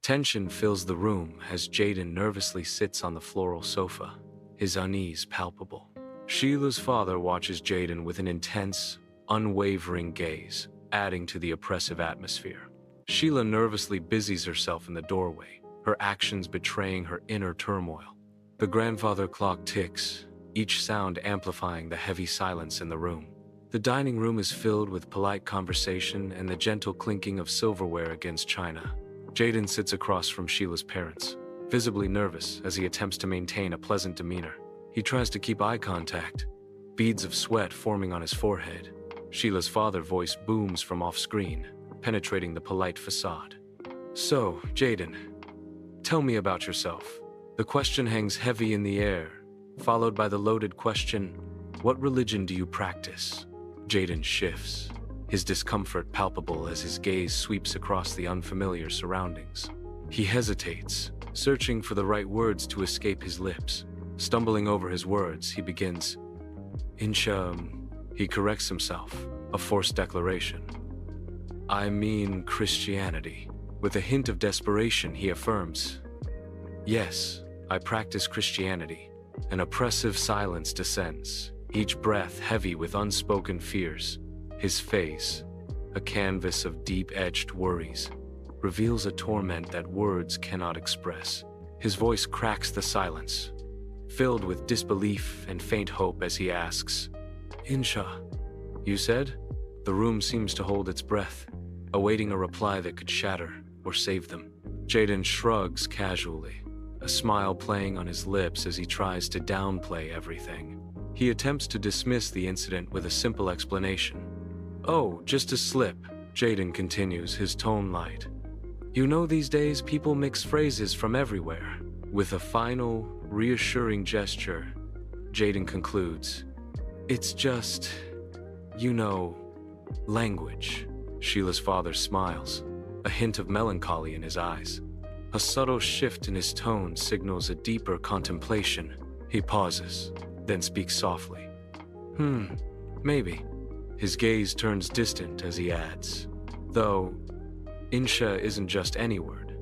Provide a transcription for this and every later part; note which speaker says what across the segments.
Speaker 1: Tension fills the room as Jaden nervously sits on the floral sofa, his unease palpable. Sheila's father watches Jaden with an intense, unwavering gaze, adding to the oppressive atmosphere. Sheila nervously busies herself in the doorway, her actions betraying her inner turmoil. The grandfather clock ticks, each sound amplifying the heavy silence in the room. The dining room is filled with polite conversation and the gentle clinking of silverware against china. Jaden sits across from Sheila's parents, visibly nervous as he attempts to maintain a pleasant demeanor. He tries to keep eye contact, beads of sweat forming on his forehead. Sheila's father's voice booms from off-screen, penetrating the polite facade. "So, Jaden, tell me about yourself." The question hangs heavy in the air, followed by the loaded question, "What religion do you practice?" Jaden shifts, his discomfort palpable as his gaze sweeps across the unfamiliar surroundings. He hesitates, searching for the right words to escape his lips. Stumbling over his words, he begins, "Insha," he corrects himself, a forced declaration. "I mean Christianity." With a hint of desperation, he affirms, "Yes, I practice Christianity." An oppressive silence descends, each breath heavy with unspoken fears. His face, a canvas of deep-etched worries, reveals a torment that words cannot express. His voice cracks the silence, filled with disbelief and faint hope as he asks, "Insha, you said?" The room seems to hold its breath, awaiting a reply that could shatter or save them. Jaden shrugs casually, a smile playing on his lips as he tries to downplay everything. He attempts to dismiss the incident with a simple explanation. "Oh, just a slip," Jaden continues, his tone light. "You know these days people mix phrases from everywhere." With a final, reassuring gesture, Jaden concludes, "It's just, language." Sheila's father smiles, a hint of melancholy in his eyes. A subtle shift in his tone signals a deeper contemplation. He pauses, then speaks softly. Maybe." His gaze turns distant as he adds, "Though, Insha isn't just any word.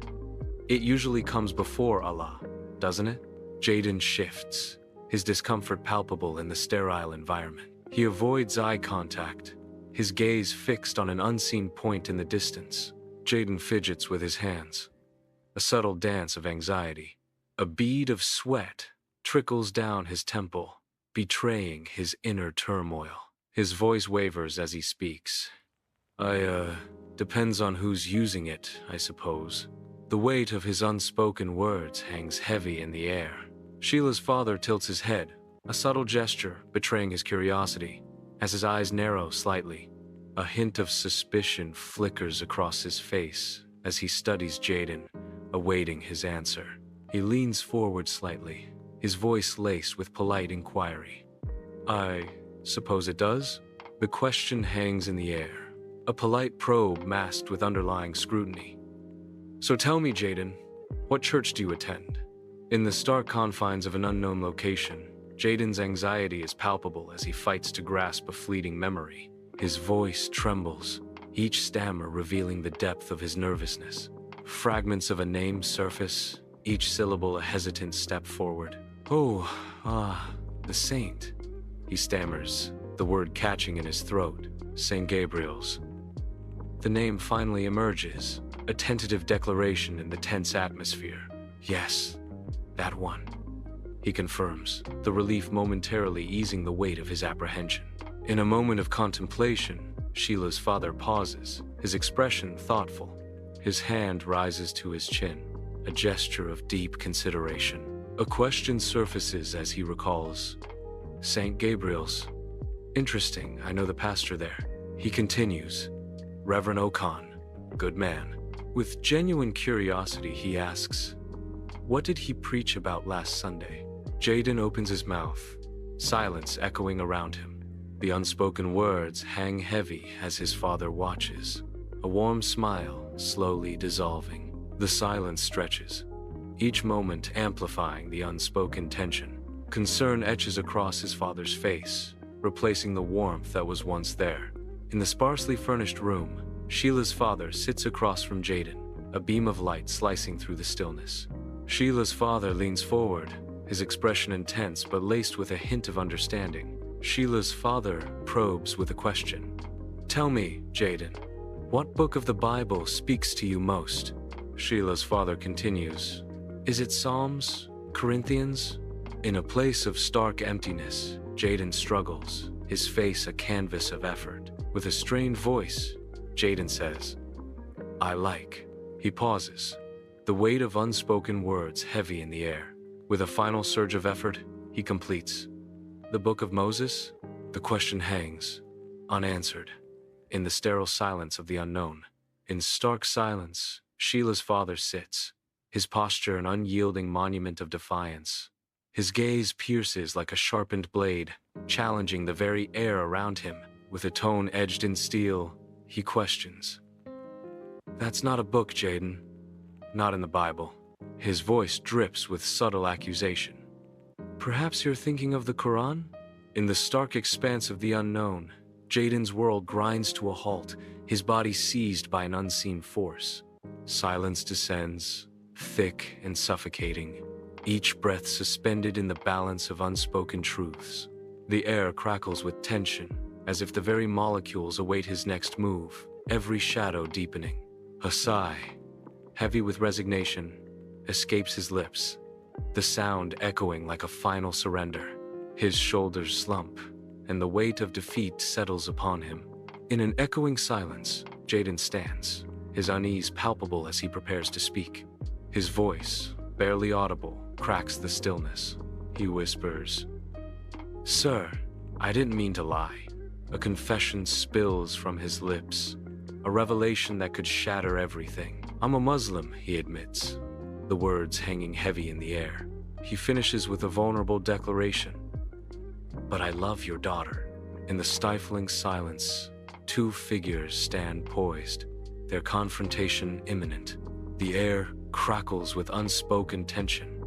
Speaker 1: It usually comes before Allah, doesn't it?" Jaden shifts, his discomfort palpable in the sterile environment. He avoids eye contact, his gaze fixed on an unseen point in the distance. Jaden fidgets with his hands, a subtle dance of anxiety. A bead of sweat trickles down his temple, betraying his inner turmoil. His voice wavers as he speaks. Depends on who's using it, I suppose." The weight of his unspoken words hangs heavy in the air. Sheila's father tilts his head, a subtle gesture betraying his curiosity. As his eyes narrow slightly, a hint of suspicion flickers across his face as he studies Jaden, awaiting his answer. He leans forward slightly, his voice laced with polite inquiry. "I suppose it does?" The question hangs in the air, a polite probe masked with underlying scrutiny. "So tell me, Jaden, what church do you attend?" In the stark confines of an unknown location, Jaden's anxiety is palpable as he fights to grasp a fleeting memory. His voice trembles, each stammer revealing the depth of his nervousness. Fragments of a name surface, each syllable a hesitant step forward. The saint," he stammers, the word catching in his throat. "St. Gabriel's." The name finally emerges, a tentative declaration in the tense atmosphere. "Yes, that one," he confirms, the relief momentarily easing the weight of his apprehension. In a moment of contemplation, Sheila's father pauses, his expression thoughtful. His hand rises to his chin, a gesture of deep consideration. A question surfaces as he recalls, "St. Gabriel's. Interesting, I know the pastor there." He continues, "Reverend Okan, good man." With genuine curiosity, he asks, "What did he preach about last Sunday?" Jaden opens his mouth, silence echoing around him. The unspoken words hang heavy as his father watches, a warm smile slowly dissolving. The silence stretches, each moment amplifying the unspoken tension. Concern etches across his father's face, replacing the warmth that was once there. In the sparsely furnished room, Sheila's father sits across from Jaden, a beam of light slicing through the stillness. Sheila's father leans forward, his expression intense but laced with a hint of understanding. Sheila's father probes with a question. "Tell me, Jaden, what book of the Bible speaks to you most?" Sheila's father continues. "Is it Psalms? Corinthians?" In a place of stark emptiness, Jaden struggles, his face a canvas of effort. With a strained voice, Jaden says, "I like." He pauses, the weight of unspoken words heavy in the air. With a final surge of effort, he completes. "The Book of Moses?" The question hangs, unanswered, in the sterile silence of the unknown. In stark silence, Sheila's father sits, his posture an unyielding monument of defiance. His gaze pierces like a sharpened blade, challenging the very air around him. With a tone edged in steel, he questions. "That's not a book, Jaden. Not in the Bible." His voice drips with subtle accusation. "Perhaps you're thinking of the Quran?" In the stark expanse of the unknown, Jaden's world grinds to a halt, his body seized by an unseen force. Silence descends, thick and suffocating, each breath suspended in the balance of unspoken truths. The air crackles with tension, as if the very molecules await his next move, every shadow deepening. A sigh, heavy with resignation, escapes his lips, the sound echoing like a final surrender. His shoulders slump, and the weight of defeat settles upon him. In an echoing silence, Jaden stands, his unease palpable as he prepares to speak. His voice, barely audible, cracks the stillness. He whispers, "Sir, I didn't mean to lie." A confession spills from his lips, a revelation that could shatter everything. "I'm a Muslim," he admits, the words hanging heavy in the air. He finishes with a vulnerable declaration. "But I love your daughter." In the stifling silence, two figures stand poised, their confrontation imminent. The air crackles with unspoken tension,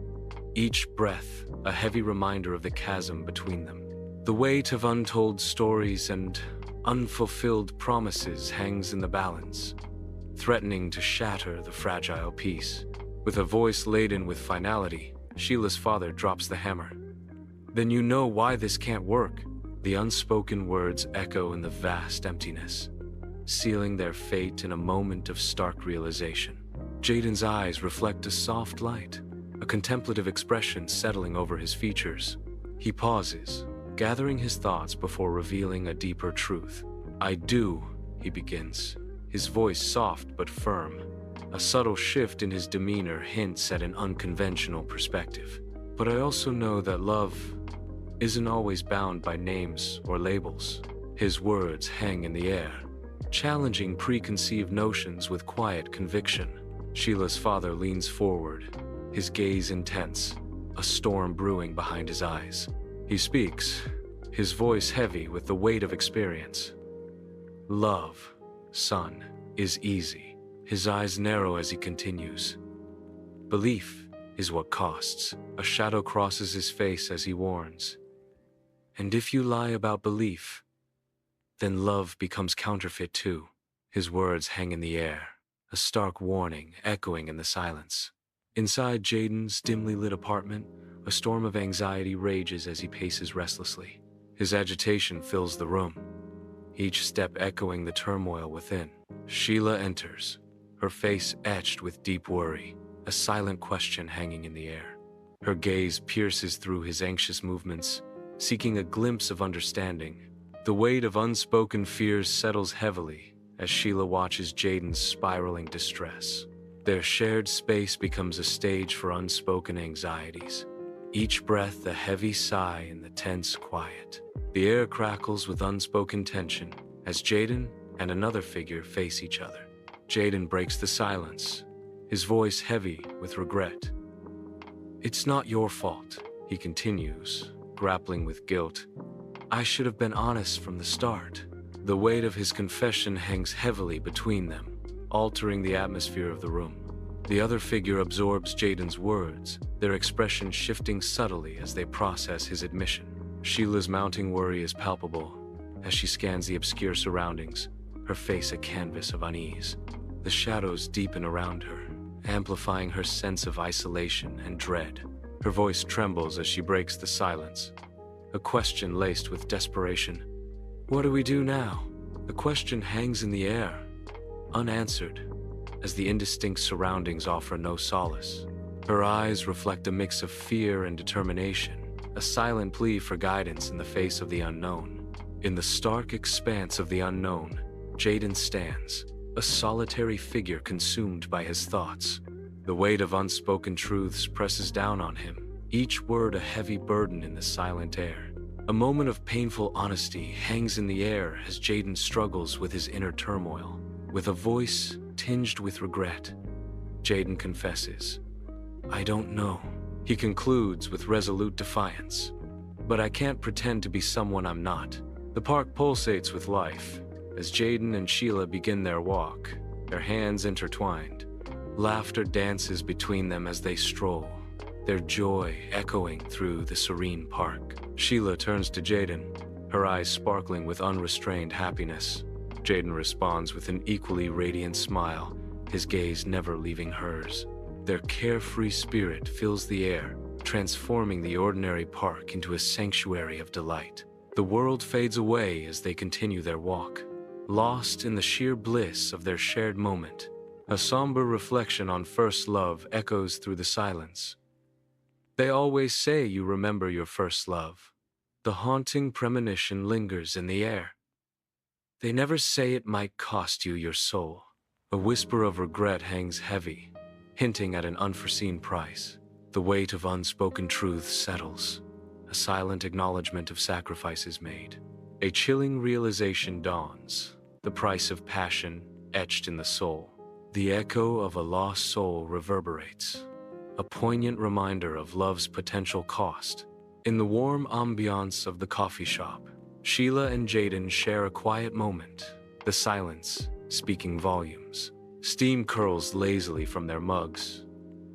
Speaker 1: each breath a heavy reminder of the chasm between them. The weight of untold stories and unfulfilled promises hangs in the balance, threatening to shatter the fragile peace. With a voice laden with finality, Sheila's father drops the hammer. "Then you know why this can't work." The unspoken words echo in the vast emptiness, sealing their fate in a moment of stark realization. Jaden's eyes reflect a soft light, a contemplative expression settling over his features. He pauses, gathering his thoughts before revealing a deeper truth. "I do," he begins, his voice soft but firm. A subtle shift in his demeanor hints at an unconventional perspective. "But I also know that love isn't always bound by names or labels." His words hang in the air, challenging preconceived notions with quiet conviction. Sheila's father leans forward, his gaze intense, a storm brewing behind his eyes. He speaks, his voice heavy with the weight of experience. "Love, son, is easy." His eyes narrow as he continues. "Belief is what costs." A shadow crosses his face as he warns. "And if you lie about belief, then love becomes counterfeit too." His words hang in the air, a stark warning echoing in the silence. Inside Jaden's dimly lit apartment, a storm of anxiety rages as he paces restlessly. His agitation fills the room, each step echoing the turmoil within. Sheila enters, her face etched with deep worry, a silent question hanging in the air. Her gaze pierces through his anxious movements, seeking a glimpse of understanding. The weight of unspoken fears settles heavily as Sheila watches Jaden's spiraling distress. Their shared space becomes a stage for unspoken anxieties, each breath a heavy sigh in the tense quiet. The air crackles with unspoken tension as Jaden and another figure face each other. Jaden breaks the silence, his voice heavy with regret. "It's not your fault," he continues, grappling with guilt. "I should have been honest from the start." The weight of his confession hangs heavily between them, altering the atmosphere of the room. The other figure absorbs Jaden's words, their expression shifting subtly as they process his admission. Sheila's mounting worry is palpable as she scans the obscure surroundings, her face a canvas of unease. The shadows deepen around her, amplifying her sense of isolation and dread. Her voice trembles as she breaks the silence, a question laced with desperation. What do we do now? The question hangs in the air, unanswered, as the indistinct surroundings offer no solace. Her eyes reflect a mix of fear and determination, a silent plea for guidance in the face of the unknown. In the stark expanse of the unknown, Jaden stands, a solitary figure consumed by his thoughts. The weight of unspoken truths presses down on him, each word a heavy burden in the silent air. A moment of painful honesty hangs in the air as Jaden struggles with his inner turmoil. With a voice tinged with regret, Jaden confesses, "I don't know." He concludes with resolute defiance. "But I can't pretend to be someone I'm not." The park pulsates with life as Jaden and Sheila begin their walk, their hands intertwined. Laughter dances between them as they stroll, their joy echoing through the serene park. Sheila turns to Jaden, her eyes sparkling with unrestrained happiness. Jaden responds with an equally radiant smile, his gaze never leaving hers. Their carefree spirit fills the air, transforming the ordinary park into a sanctuary of delight. The world fades away as they continue their walk, lost in the sheer bliss of their shared moment. A somber reflection on first love echoes through the silence. They always say you remember your first love. The haunting premonition lingers in the air. They never say it might cost you your soul. A whisper of regret hangs heavy, hinting at an unforeseen price. The weight of unspoken truth settles, a silent acknowledgement of sacrifices made. A chilling realization dawns, the price of passion etched in the soul. The echo of a lost soul reverberates, a poignant reminder of love's potential cost. In the warm ambiance of the coffee shop, Sheila and Jaden share a quiet moment, the silence speaking volumes. Steam curls lazily from their mugs,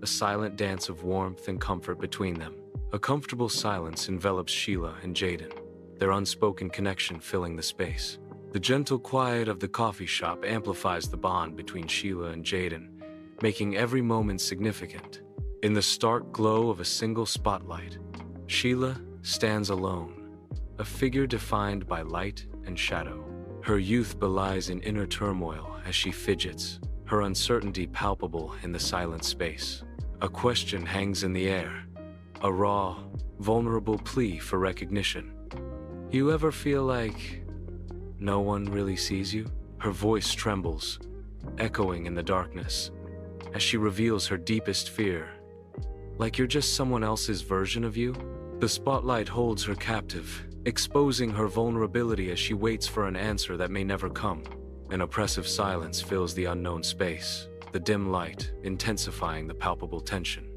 Speaker 1: a silent dance of warmth and comfort between them. A comfortable silence envelops Sheila and Jaden, their unspoken connection filling the space. The gentle quiet of the coffee shop amplifies the bond between Sheila and Jaden, making every moment significant. In the stark glow of a single spotlight, Sheila stands alone, a figure defined by light and shadow. Her youth belies in inner turmoil as she fidgets, her uncertainty palpable in the silent space. A question hangs in the air, a raw, vulnerable plea for recognition. You ever feel like no one really sees you? Her voice trembles, echoing in the darkness, as she reveals her deepest fear. Like you're just someone else's version of you? The spotlight holds her captive, exposing her vulnerability as she waits for an answer that may never come. An oppressive silence fills the unknown space, the dim light intensifying the palpable tension.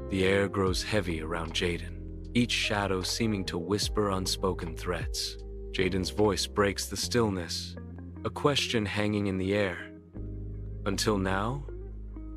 Speaker 1: The air grows heavy around Jaden, each shadow seeming to whisper unspoken threats. Jaden's voice breaks the stillness, a question hanging in the air. Until now?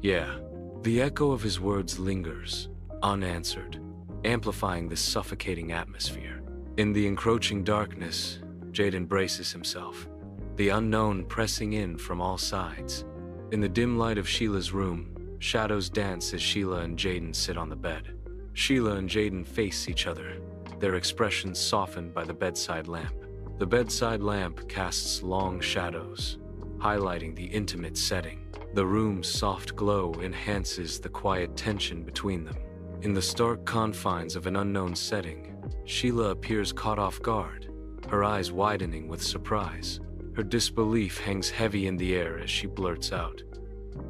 Speaker 1: Yeah. The echo of his words lingers, unanswered, amplifying the suffocating atmosphere. In the encroaching darkness, Jaden braces himself, the unknown pressing in from all sides. In the dim light of Sheila's room, shadows dance as Sheila and Jaden sit on the bed. Sheila and Jaden face each other, their expressions softened by the bedside lamp. The bedside lamp casts long shadows, highlighting the intimate setting. The room's soft glow enhances the quiet tension between them. In the stark confines of an unknown setting, Sheila appears caught off guard, her eyes widening with surprise. Her disbelief hangs heavy in the air as she blurts out,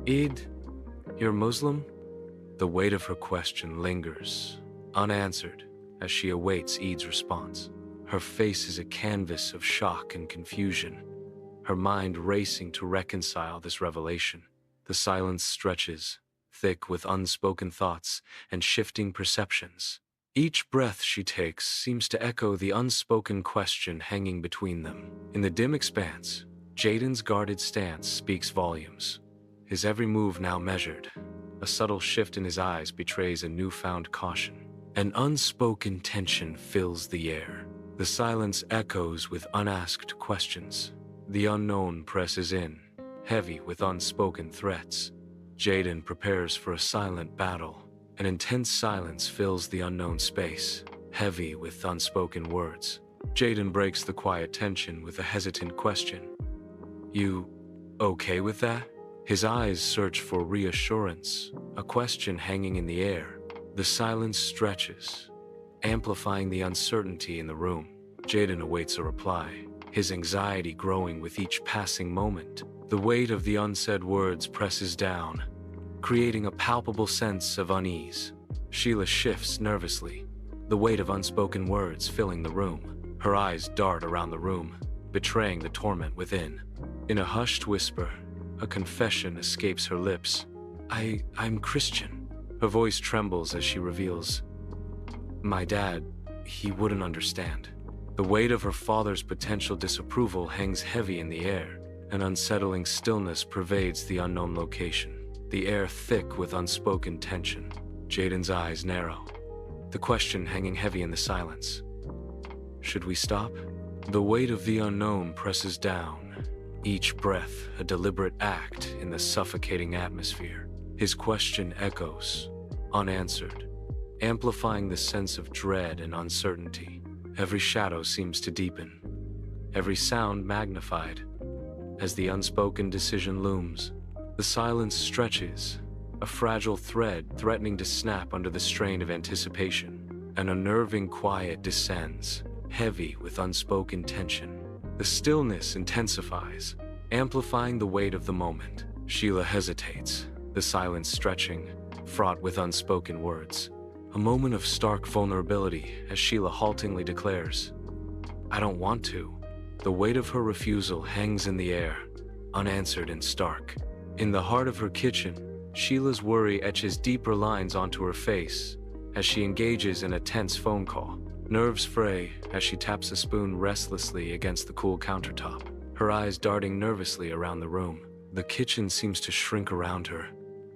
Speaker 1: "Eid, you're Muslim?" The weight of her question lingers, unanswered, as she awaits Eid's response. Her face is a canvas of shock and confusion, her mind racing to reconcile this revelation. The silence stretches, thick with unspoken thoughts and shifting perceptions. Each breath she takes seems to echo the unspoken question hanging between them. In the dim expanse, Jaden's guarded stance speaks volumes, his every move now measured. A subtle shift in his eyes betrays a newfound caution. An unspoken tension fills the air. The silence echoes with unasked questions. The unknown presses in, heavy with unspoken threats. Jaden prepares for a silent battle. An intense silence fills the unknown space, heavy with unspoken words. Jaden breaks the quiet tension with a hesitant question. "You okay with that?" His eyes search for reassurance, a question hanging in the air. The silence stretches, amplifying the uncertainty in the room. Jaden awaits a reply, his anxiety growing with each passing moment. The weight of the unsaid words presses down, creating a palpable sense of unease. Sheila shifts nervously, the weight of unspoken words filling the room. Her eyes dart around the room, betraying the torment within. In a hushed whisper, a confession escapes her lips. I'm Christian." Her voice trembles as she reveals, "My dad, he wouldn't understand." The weight of her father's potential disapproval hangs heavy in the air. An unsettling stillness pervades the unknown location, the air thick with unspoken tension. Jaden's eyes narrow, the question hanging heavy in the silence. Should we stop? The weight of the unknown presses down, each breath a deliberate act in the suffocating atmosphere. His question echoes, unanswered, amplifying the sense of dread and uncertainty. Every shadow seems to deepen, every sound magnified. As the unspoken decision looms, the silence stretches, a fragile thread threatening to snap under the strain of anticipation. An unnerving quiet descends, heavy with unspoken tension. The stillness intensifies, amplifying the weight of the moment. Sheila hesitates, the silence stretching, fraught with unspoken words. A moment of stark vulnerability as Sheila haltingly declares, "I don't want to." The weight of her refusal hangs in the air, unanswered and stark. In the heart of her kitchen, Sheila's worry etches deeper lines onto her face as she engages in a tense phone call. Nerves fray as she taps a spoon restlessly against the cool countertop, her eyes darting nervously around the room. The kitchen seems to shrink around her,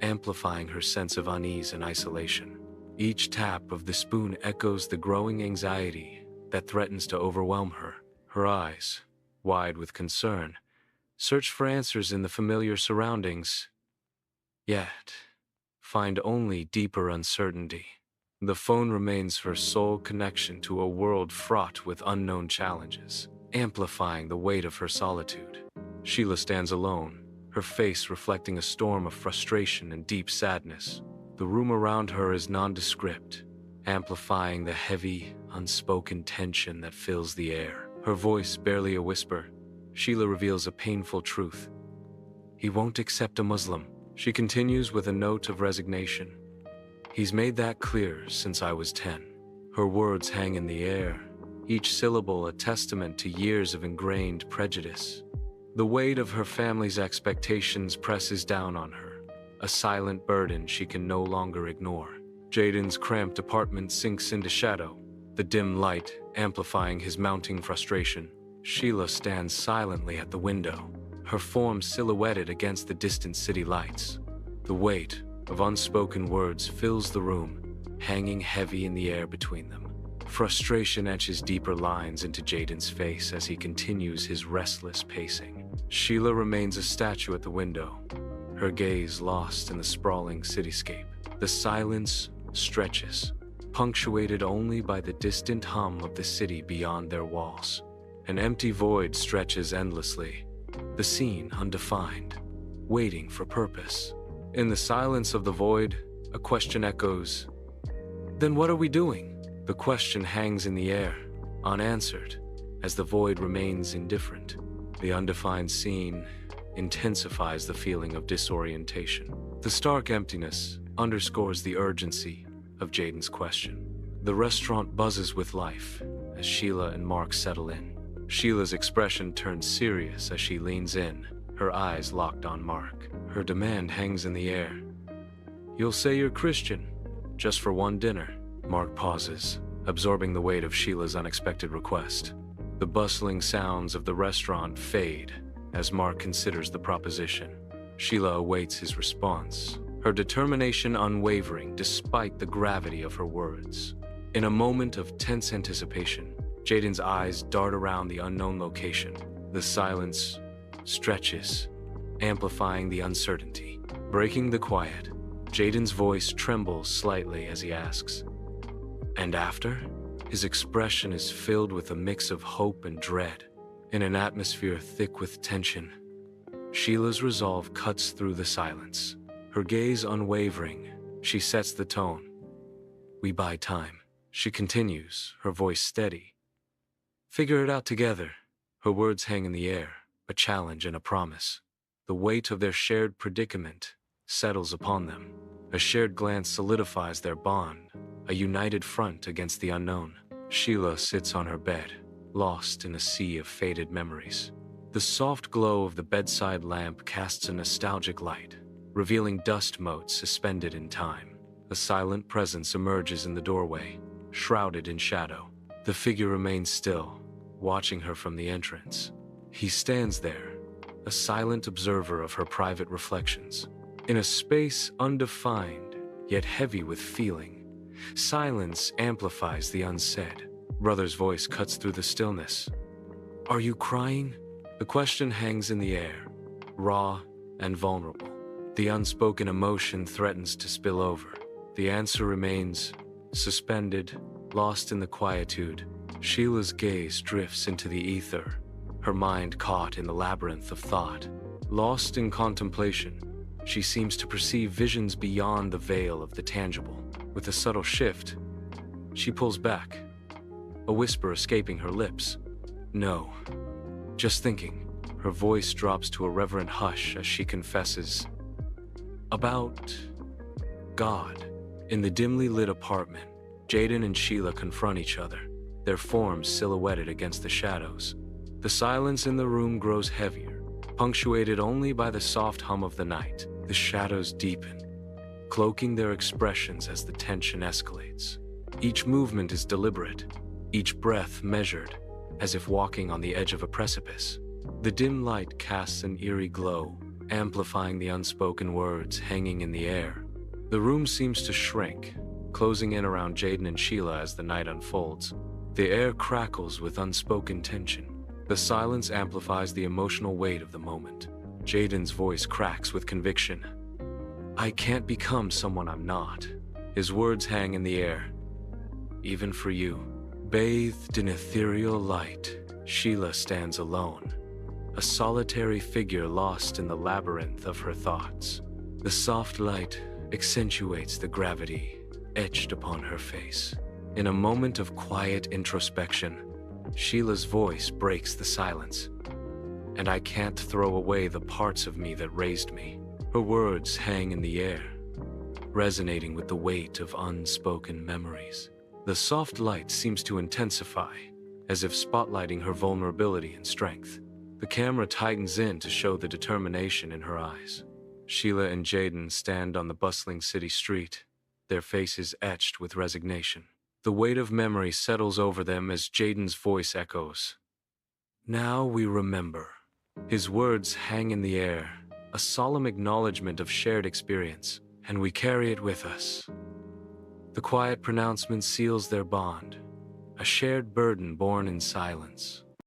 Speaker 1: amplifying her sense of unease and isolation. Each tap of the spoon echoes the growing anxiety that threatens to overwhelm her. Her eyes, wide with concern, search for answers in the familiar surroundings, yet find only deeper uncertainty. The phone remains her sole connection to a world fraught with unknown challenges, amplifying the weight of her solitude. Sheila stands alone, her face reflecting a storm of frustration and deep sadness. The room around her is nondescript, amplifying the heavy, unspoken tension that fills the air. Her voice barely a whisper, Sheila reveals a painful truth. "He won't accept a Muslim." She continues with a note of resignation. "He's made that clear since I was 10. Her words hang in the air, each syllable a testament to years of ingrained prejudice. The weight of her family's expectations presses down on her, a silent burden she can no longer ignore. Jaden's cramped apartment sinks into shadow, the dim light amplifying his mounting frustration. Sheila stands silently at the window, her form silhouetted against the distant city lights. The weight of unspoken words fills the room, hanging heavy in the air between them. Frustration etches deeper lines into Jaden's face as he continues his restless pacing. Sheila remains a statue at the window, her gaze lost in the sprawling cityscape. The silence stretches, punctuated only by the distant hum of the city beyond their walls. An empty void stretches endlessly, the scene undefined, waiting for purpose. In the silence of the void, a question echoes. Then what are we doing? The question hangs in the air, unanswered, as the void remains indifferent. The undefined scene intensifies the feeling of disorientation. The stark emptiness underscores the urgency of Jaden's question. The restaurant buzzes with life as Sheila and Mark settle in. Sheila's expression turns serious as she leans in, her eyes locked on Mark. Her demand hangs in the air. "You'll say you're Christian, just for one dinner." Mark pauses, absorbing the weight of Sheila's unexpected request. The bustling sounds of the restaurant fade as Mark considers the proposition. Sheila awaits his response, her determination unwavering despite the gravity of her words. In a moment of tense anticipation, Jaden's eyes dart around the unknown location. The silence stretches, amplifying the uncertainty. Breaking the quiet, Jaden's voice trembles slightly as he asks, "And after?" His expression is filled with a mix of hope and dread. In an atmosphere thick with tension, Sheila's resolve cuts through the silence. Her gaze unwavering, she sets the tone. "We buy time." She continues, her voice steady. "Figure it out together." Her words hang in the air, a challenge and a promise. The weight of their shared predicament settles upon them. A shared glance solidifies their bond, a united front against the unknown. Sheila sits on her bed, lost in a sea of faded memories. The soft glow of the bedside lamp casts a nostalgic light, revealing dust motes suspended in time. A silent presence emerges in the doorway, shrouded in shadow. The figure remains still, watching her from the entrance. He stands there, a silent observer of her private reflections. In a space undefined, yet heavy with feeling, silence amplifies the unsaid. Brother's voice cuts through the stillness. "Are you crying?" The question hangs in the air, raw and vulnerable. The unspoken emotion threatens to spill over. The answer remains suspended, lost in the quietude. Sheila's gaze drifts into the ether, her mind caught in the labyrinth of thought. Lost in contemplation, she seems to perceive visions beyond the veil of the tangible. With a subtle shift, she pulls back, a whisper escaping her lips. "No, just thinking." Her voice drops to a reverent hush as she confesses, "About God." In the dimly lit apartment, Jaden and Sheila confront each other, their forms silhouetted against the shadows. The silence in the room grows heavier, punctuated only by the soft hum of the night. The shadows deepen, cloaking their expressions as the tension escalates. Each movement is deliberate, each breath measured, as if walking on the edge of a precipice. The dim light casts an eerie glow, amplifying the unspoken words hanging in the air. The room seems to shrink, closing in around Jaden and Sheila as the night unfolds. The air crackles with unspoken tension. The silence amplifies the emotional weight of the moment. Jaden's voice cracks with conviction. "I can't become someone I'm not." His words hang in the air. "Even for you." Bathed in ethereal light, Sheila stands alone, a solitary figure lost in the labyrinth of her thoughts. The soft light accentuates the gravity etched upon her face. In a moment of quiet introspection, Sheila's voice breaks the silence. "And I can't throw away the parts of me that raised me." Her words hang in the air, resonating with the weight of unspoken memories. The soft light seems to intensify, as if spotlighting her vulnerability and strength. The camera tightens in to show the determination in her eyes. Sheila and Jaden stand on the bustling city street, their faces etched with resignation. The weight of memory settles over them as Jaden's voice echoes. "Now we remember." His words hang in the air, a solemn acknowledgement of shared experience, and we carry it with us. The quiet pronouncement seals their bond, a shared burden borne in silence.